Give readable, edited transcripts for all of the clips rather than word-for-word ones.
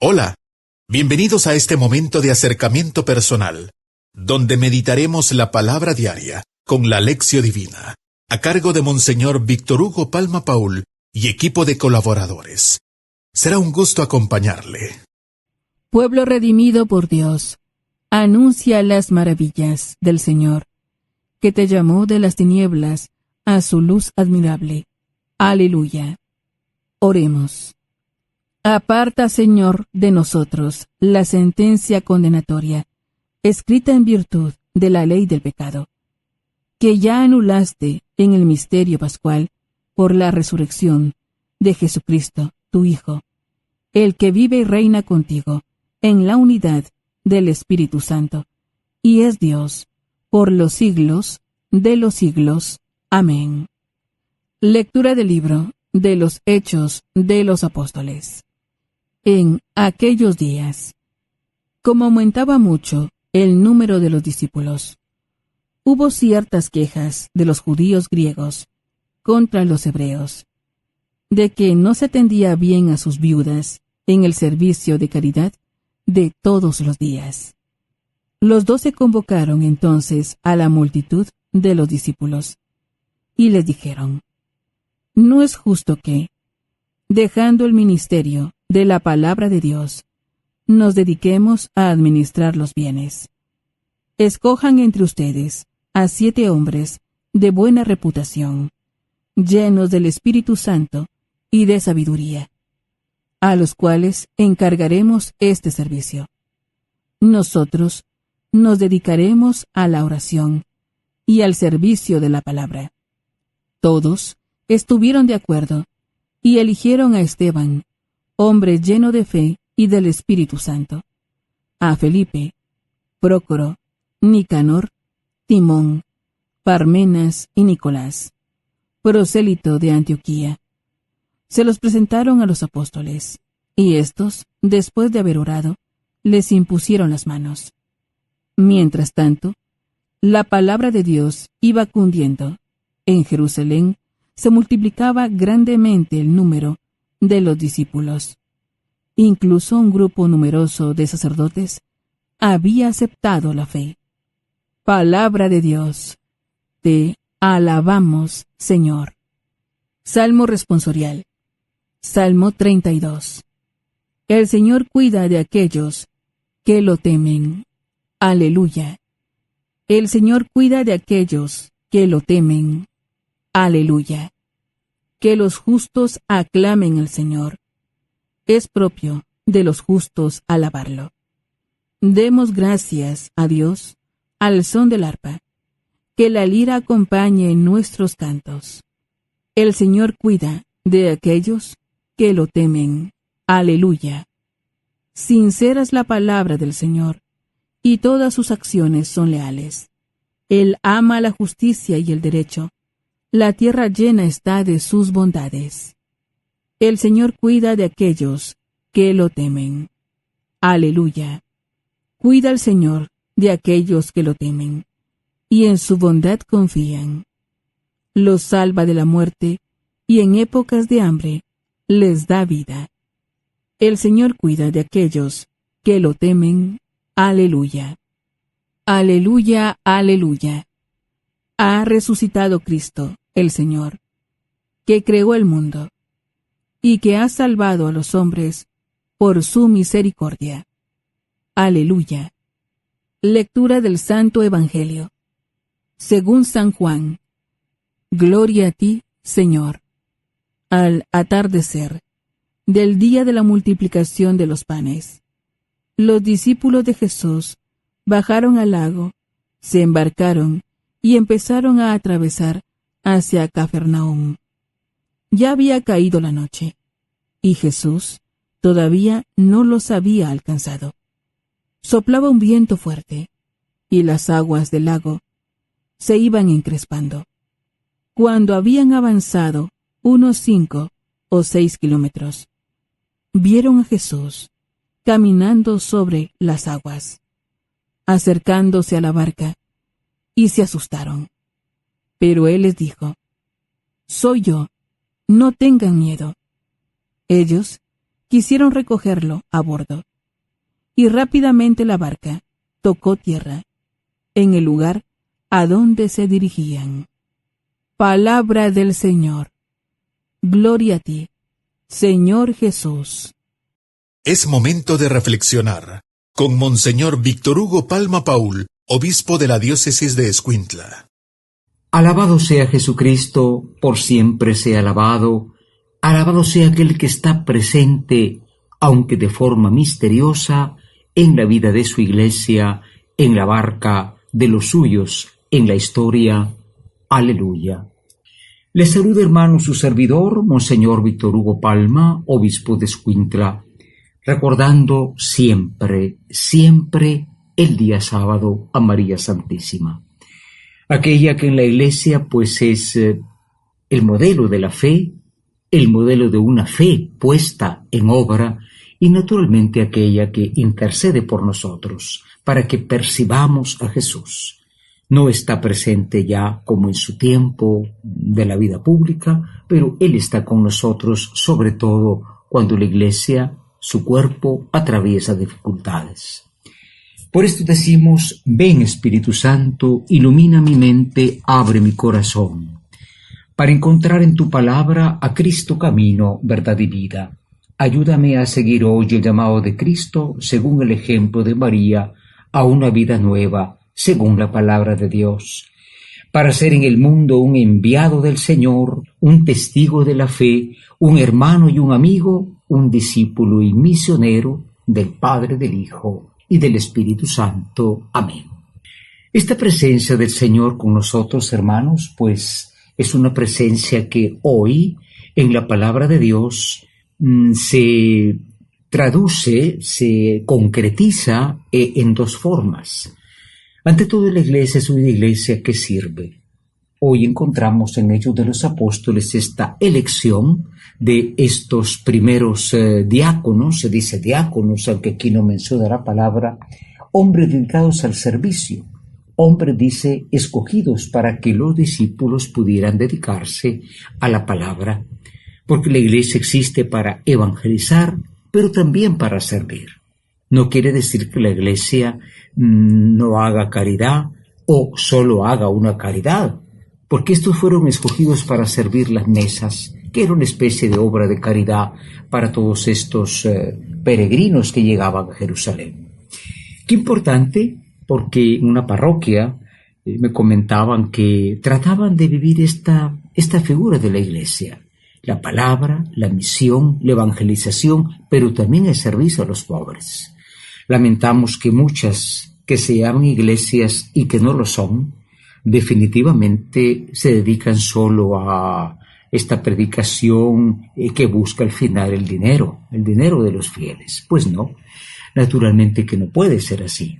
Hola, bienvenidos a este momento de acercamiento personal, donde meditaremos la palabra diaria con la Lección Divina, a cargo de Monseñor Víctor Hugo Palma Paul y equipo de colaboradores. Será un gusto acompañarle. Pueblo redimido por Dios, anuncia las maravillas del Señor, que te llamó de las tinieblas a su luz admirable. Aleluya. Oremos. Aparta, Señor, de nosotros la sentencia condenatoria, escrita en virtud de la ley del pecado, que ya anulaste en el misterio pascual por la resurrección de Jesucristo, tu Hijo, el que vive y reina contigo en la unidad del Espíritu Santo, y es Dios por los siglos de los siglos. Amén. Lectura del libro de los Hechos de los Apóstoles. En aquellos días, como aumentaba mucho el número de los discípulos, hubo ciertas quejas de los judíos griegos contra los hebreos, de que no se atendía bien a sus viudas en el servicio de caridad de todos los días. Los 12 convocaron entonces a la multitud de los discípulos, y les dijeron: No es justo que, dejando el ministerio de la palabra de Dios, nos dediquemos a administrar los bienes. Escojan entre ustedes a 7 hombres de buena reputación, llenos del Espíritu Santo y de sabiduría, a los cuales encargaremos este servicio. Nosotros nos dedicaremos a la oración y al servicio de la palabra. Todos estuvieron de acuerdo y eligieron a Esteban, hombre lleno de fe y del Espíritu Santo, a Felipe, Prócoro, Nicanor, Timón, Parmenas y Nicolás, prosélito de Antioquía. Se los presentaron a los apóstoles, y éstos, después de haber orado, les impusieron las manos. Mientras tanto, la palabra de Dios iba cundiendo. En Jerusalén se multiplicaba grandemente el número de los discípulos. Incluso un grupo numeroso de sacerdotes había aceptado la fe. Palabra de Dios. Te alabamos, Señor. Salmo responsorial. Salmo 32. El Señor cuida de aquellos que lo temen. Aleluya. El Señor cuida de aquellos que lo temen. Aleluya. Que los justos aclamen al Señor. Es propio de los justos alabarlo. Demos gracias a Dios al son del arpa. Que la lira acompañe nuestros cantos. El Señor cuida de aquellos que lo temen. Aleluya. Sincera es la palabra del Señor, y todas sus acciones son leales. Él ama la justicia y el derecho. La tierra llena está de sus bondades. El Señor cuida de aquellos que lo temen. Aleluya. Cuida el Señor de aquellos que lo temen, y en su bondad confían. Los salva de la muerte, y en épocas de hambre les da vida. El Señor cuida de aquellos que lo temen. Aleluya. Aleluya, aleluya. Ha resucitado Cristo, el Señor, que creó el mundo, y que ha salvado a los hombres por su misericordia. Aleluya. Lectura del Santo Evangelio según San Juan. Gloria a ti, Señor. Al atardecer del día de la multiplicación de los panes, los discípulos de Jesús bajaron al lago, se embarcaron y empezaron a atravesar hacia Cafarnaúm. Ya había caído la noche, y Jesús todavía no los había alcanzado. Soplaba un viento fuerte, y las aguas del lago se iban encrespando. Cuando habían avanzado unos 5 o 6 kilómetros, vieron a Jesús caminando sobre las aguas, acercándose a la barca, y se asustaron. Pero él les dijo: Soy yo, no tengan miedo. Ellos quisieron recogerlo a bordo, y rápidamente la barca tocó tierra en el lugar a donde se dirigían. Palabra del Señor. Gloria a ti, Señor Jesús. Es momento de reflexionar con Monseñor Víctor Hugo Palma Paul, obispo de la diócesis de Escuintla. Alabado sea Jesucristo, por siempre sea alabado. Alabado sea aquel que está presente, aunque de forma misteriosa, en la vida de su iglesia, en la barca de los suyos, en la historia. Aleluya. Les saluda, hermano, su servidor, Monseñor Víctor Hugo Palma, obispo de Escuintla, recordando siempre, siempre el día sábado a María Santísima, aquella que en la iglesia pues es el modelo de la fe, el modelo de una fe puesta en obra, y naturalmente aquella que intercede por nosotros para que percibamos a Jesús. No está presente ya como en su tiempo de la vida pública, pero Él está con nosotros, sobre todo cuando la iglesia, su cuerpo, atraviesa dificultades. Por esto decimos: ven Espíritu Santo, ilumina mi mente, abre mi corazón, para encontrar en tu palabra a Cristo camino, verdad y vida. Ayúdame a seguir hoy el llamado de Cristo, según el ejemplo de María, a una vida nueva, según la palabra de Dios, para ser en el mundo un enviado del Señor, un testigo de la fe, un hermano y un amigo, un discípulo y misionero del Padre, del Hijo y del Espíritu Santo. Amén. Esta presencia del Señor con nosotros, hermanos, pues es una presencia que hoy en la palabra de Dios se traduce, se concretiza en dos formas. Ante todo, la iglesia es una iglesia que sirve. Hoy encontramos en Hechos de los Apóstoles esta elección de estos primeros diáconos, se dice diáconos, aunque aquí no menciona la palabra, hombres dedicados al servicio, hombres, dice, escogidos para que los discípulos pudieran dedicarse a la palabra, porque la iglesia existe para evangelizar, pero también para servir. No quiere decir que la iglesia no haga caridad o solo haga una caridad, porque estos fueron escogidos para servir las mesas, que era una especie de obra de caridad para todos estos peregrinos que llegaban a Jerusalén. Qué importante, porque en una parroquia me comentaban que trataban de vivir esta figura de la iglesia: la palabra, la misión, la evangelización, pero también el servicio a los pobres. Lamentamos que muchas que se llaman iglesias y que no lo son, definitivamente se dedican solo a esta predicación que busca al final el dinero de los fieles. Pues no, naturalmente que no puede ser así.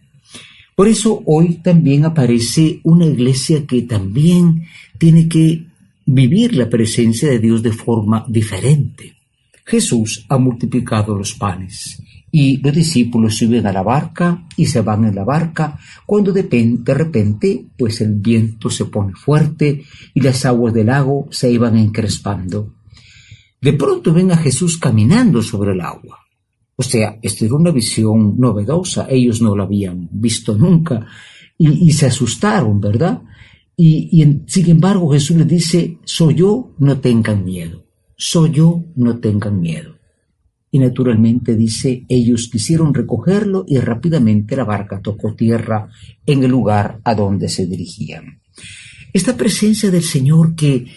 Por eso hoy también aparece una iglesia que también tiene que vivir la presencia de Dios de forma diferente. Jesús ha multiplicado los panes y los discípulos suben a la barca y se van en la barca cuando de repente pues el viento se pone fuerte y las aguas del lago se iban encrespando. De pronto ven a Jesús caminando sobre el agua. O sea, esta era una visión novedosa, ellos no la habían visto nunca y se asustaron, ¿verdad? Sin embargo, Jesús les dice: soy yo, no tengan miedo. Soy yo, no tengan miedo. Y naturalmente, dice, ellos quisieron recogerlo y rápidamente la barca tocó tierra en el lugar a donde se dirigían. Esta presencia del Señor que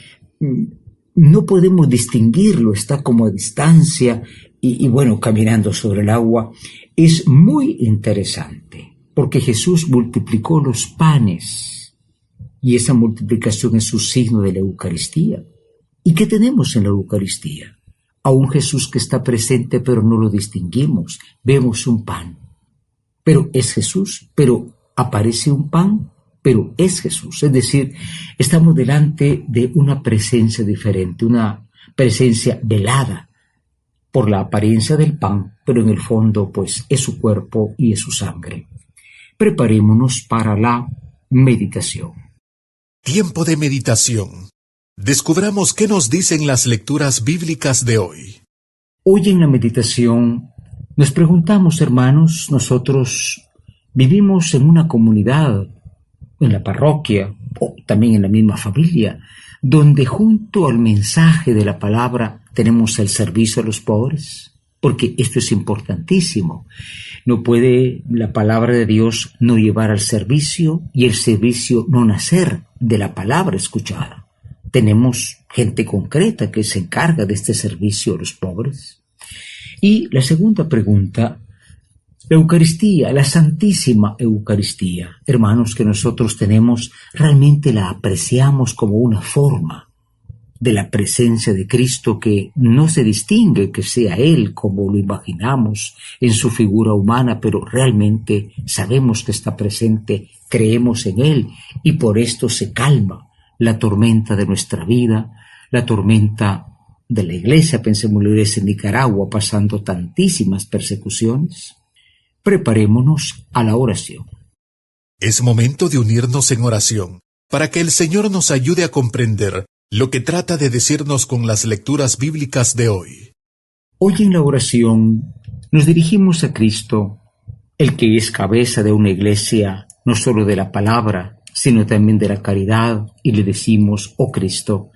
no podemos distinguirlo, está como a distancia y bueno, caminando sobre el agua, es muy interesante, porque Jesús multiplicó los panes. Y esa multiplicación es un signo de la Eucaristía. ¿Y qué tenemos en la Eucaristía? A un Jesús que está presente, pero no lo distinguimos. Vemos un pan, pero es Jesús, pero aparece un pan, pero es Jesús. Es decir, estamos delante de una presencia diferente, una presencia velada por la apariencia del pan, pero en el fondo, pues, es su cuerpo y es su sangre. Preparémonos para la meditación. Tiempo de meditación. Descubramos qué nos dicen las lecturas bíblicas de hoy. Hoy en la meditación nos preguntamos, hermanos, nosotros vivimos en una comunidad, en la parroquia o también en la misma familia, donde junto al mensaje de la palabra tenemos el servicio a los pobres, porque esto es importantísimo. No puede la palabra de Dios no llevar al servicio y el servicio no nacer de la palabra escuchada. Tenemos gente concreta que se encarga de este servicio a los pobres. Y la segunda pregunta, la Eucaristía, la Santísima Eucaristía. Hermanos, que nosotros tenemos, realmente la apreciamos como una forma de la presencia de Cristo que no se distingue que sea Él como lo imaginamos en su figura humana, pero realmente sabemos que está presente, creemos en Él y por esto se calma la tormenta de nuestra vida, la tormenta de la Iglesia. Pensemos en la Iglesia en Nicaragua pasando tantísimas persecuciones. Preparémonos a la oración. Es momento de unirnos en oración para que el Señor nos ayude a comprender lo que trata de decirnos con las lecturas bíblicas de hoy. Hoy en la oración nos dirigimos a Cristo, el que es cabeza de una iglesia, no solo de la palabra, sino también de la caridad, y le decimos: oh Cristo,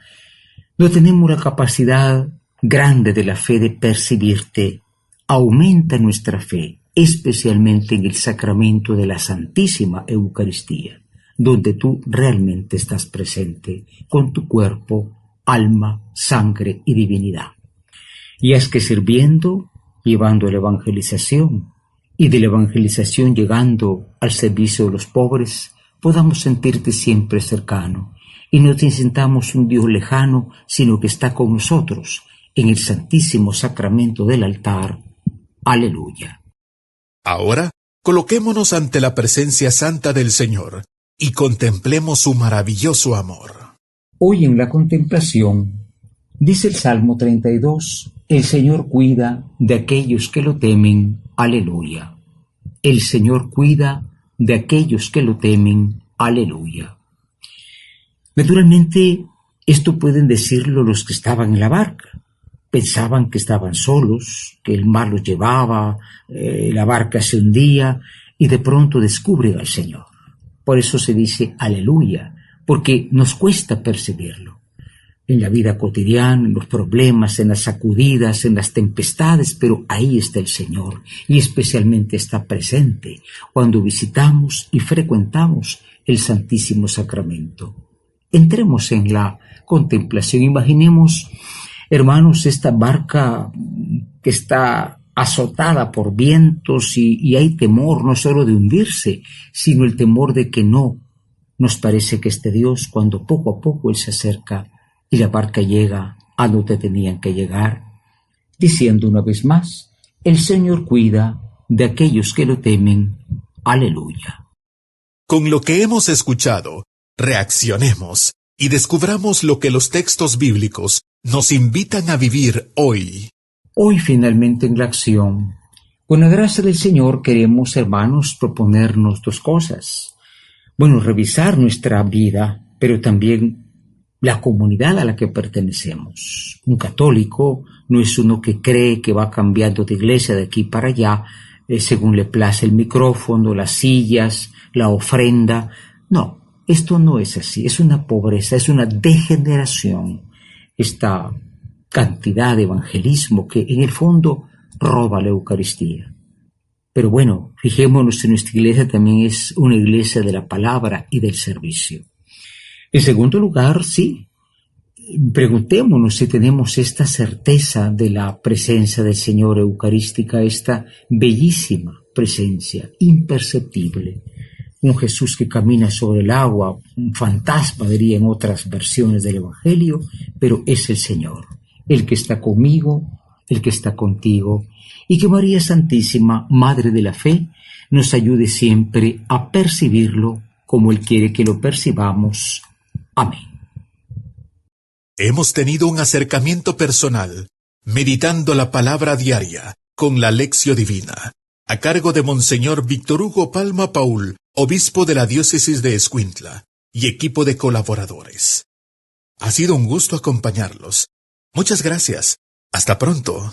no tenemos la capacidad grande de la fe de percibirte. Aumenta nuestra fe, especialmente en el sacramento de la Santísima Eucaristía, donde tú realmente estás presente con tu cuerpo, alma, sangre y divinidad. Y haz que sirviendo, llevando a la evangelización, y de la evangelización llegando al servicio de los pobres, podamos sentirte siempre cercano, y no te sintamos un Dios lejano, sino que está con nosotros en el santísimo sacramento del altar. Aleluya. Ahora, coloquémonos ante la presencia santa del Señor y contemplemos su maravilloso amor. Hoy en la contemplación, dice el Salmo 32, el Señor cuida de aquellos que lo temen. Aleluya. El Señor cuida de aquellos que lo temen. Aleluya. Naturalmente, esto pueden decirlo los que estaban en la barca. Pensaban que estaban solos, que el mar los llevaba, la barca se hundía y de pronto descubren al Señor. Por eso se dice aleluya, porque nos cuesta percibirlo. En la vida cotidiana, en los problemas, en las sacudidas, en las tempestades, pero ahí está el Señor y especialmente está presente cuando visitamos y frecuentamos el Santísimo Sacramento. Entremos en la contemplación, imaginemos, hermanos, esta barca que está azotada por vientos y hay temor no solo de hundirse, sino el temor de que no nos parece que este Dios, cuando poco a poco Él se acerca y la barca llega a donde tenían que llegar, diciendo una vez más, el Señor cuida de aquellos que lo temen. Aleluya. Con lo que hemos escuchado, reaccionemos y descubramos lo que los textos bíblicos nos invitan a vivir hoy. Hoy finalmente en la acción, con la gracia del Señor queremos, hermanos, proponernos dos cosas. Bueno, revisar nuestra vida, pero también la comunidad a la que pertenecemos. Un católico no es uno que cree que va cambiando de iglesia de aquí para allá, según le place el micrófono, las sillas, la ofrenda. No, esto no es así, es una pobreza, es una degeneración. Esta cantidad de evangelismo que en el fondo roba la Eucaristía. Pero bueno, fijémonos en nuestra iglesia también es una iglesia de la palabra y del servicio. En segundo lugar, sí, preguntémonos si tenemos esta certeza de la presencia del Señor eucarística, esta bellísima presencia, imperceptible. Un Jesús que camina sobre el agua, un fantasma diría en otras versiones del Evangelio, pero es el Señor, el que está conmigo, el que está contigo, y que María Santísima, Madre de la Fe, nos ayude siempre a percibirlo como Él quiere que lo percibamos. Amén. Hemos tenido un acercamiento personal, meditando la palabra diaria con la Lección Divina, a cargo de Monseñor Víctor Hugo Palma Paul, obispo de la diócesis de Escuintla, y equipo de colaboradores. Ha sido un gusto acompañarlos. Muchas gracias. Hasta pronto.